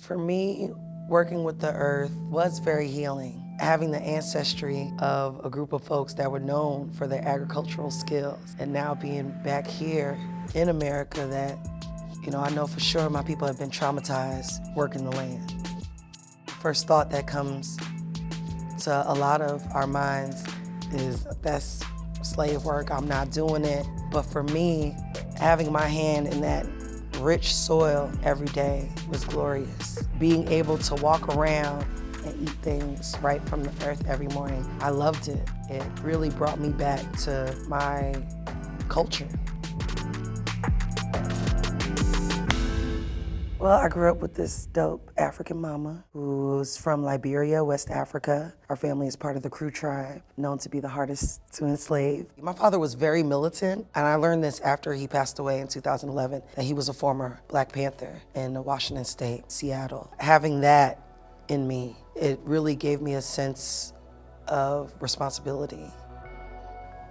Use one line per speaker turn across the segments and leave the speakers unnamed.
For me, working with the earth was very healing. Having the ancestry of a group of folks that were known for their agricultural skills, and now being back here in America that, I know for sure my people have been traumatized working the land. First thought that comes to a lot of our minds is that's slave work, I'm not doing it. But for me, having my hand in that rich soil every day was glorious. Being able to walk around and eat things right from the earth every morning, I loved it. It really brought me back to my culture. Well, I grew up with this dope African mama who's from Liberia, West Africa. Our family is part of the Crew tribe, known to be the hardest to enslave. My father was very militant, and I learned this after he passed away in 2011, that he was a former Black Panther in Washington State, Seattle. Having that in me, it really gave me a sense of responsibility.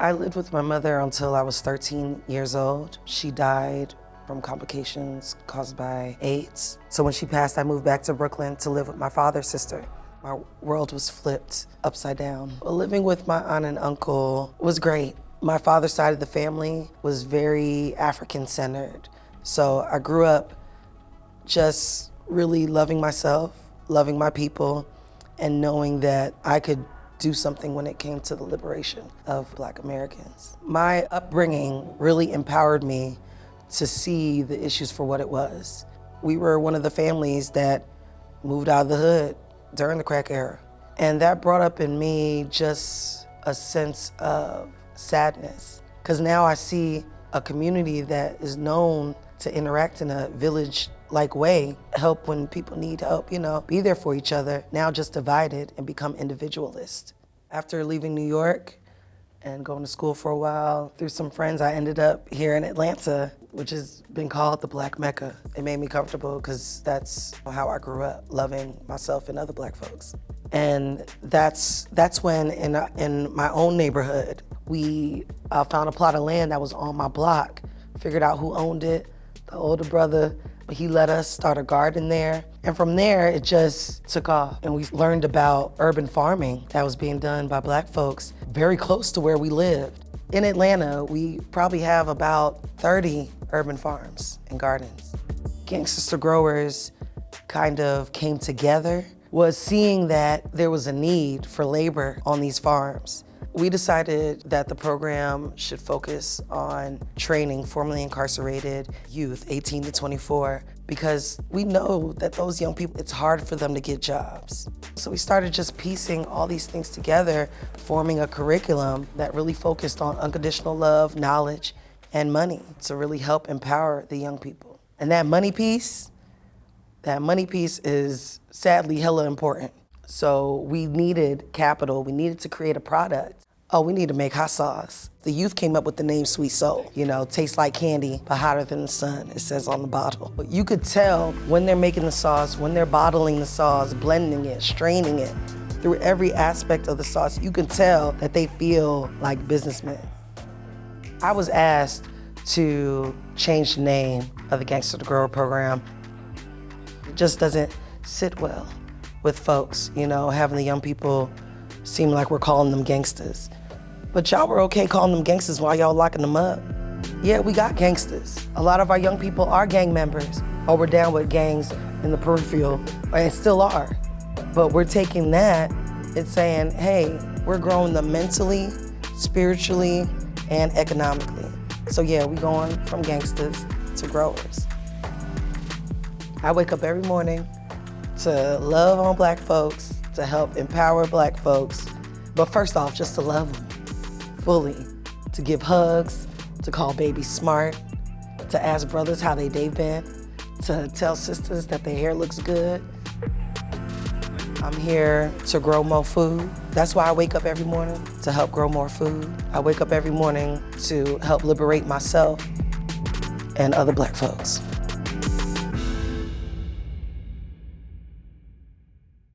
I lived with my mother until I was 13 years old. She died from complications caused by AIDS. So when she passed, I moved back to Brooklyn to live with my father's sister. My world was flipped upside down. Living with my aunt and uncle was great. My father's side of the family was very African-centered. So I grew up just really loving myself, loving my people, and knowing that I could do something when it came to the liberation of Black Americans. My upbringing really empowered me to see the issues for what it was. We were one of the families that moved out of the hood during the crack era. And that brought up in me just a sense of sadness. Because now I see a community that is known to interact in a village-like way, help when people need help, be there for each other, now just divided and become individualist. After leaving New York and going to school for a while, through some friends, I ended up here in Atlanta, which has been called the Black Mecca. It made me comfortable because that's how I grew up, loving myself and other Black folks. And that's when in my own neighborhood, we found a plot of land that was on my block, figured out who owned it, the older brother, but he let us start a garden there. And from there, it just took off. And we learned about urban farming that was being done by Black folks very close to where we lived. In Atlanta, we probably have about 30 urban farms and gardens. Gangsters to Growers kind of came together, was seeing that there was a need for labor on these farms. We decided that the program should focus on training formerly incarcerated youth, 18 to 24, because we know that those young people, it's hard for them to get jobs. So we started just piecing all these things together, forming a curriculum that really focused on unconditional love, knowledge, and money to really help empower the young people. And that money piece is sadly hella important. So we needed capital, we needed to create a product. Oh, we need to make hot sauce. The youth came up with the name Sweet Soul. Tastes like candy, but hotter than the sun, it says on the bottle. But you could tell when they're making the sauce, when they're bottling the sauce, blending it, straining it, through every aspect of the sauce, you can tell that they feel like businessmen. I was asked to change the name of the Gangster to Grower program. It just doesn't sit well with folks, having the young people seem like we're calling them gangsters. But y'all were okay calling them gangsters while y'all locking them up. Yeah, we got gangsters. A lot of our young people are gang members, or we're down with gangs in the peripheral, and still are. But we're taking that and saying, hey, we're growing them mentally, spiritually, and economically. So yeah, we going from gangsters to growers. I wake up every morning to love on Black folks, to help empower Black folks, but first off, just to love them fully, to give hugs, to call babies smart, to ask brothers how they day been, to tell sisters that their hair looks good. I'm here to grow more food. That's why I wake up every morning, to help grow more food. I wake up every morning to help liberate myself and other Black folks.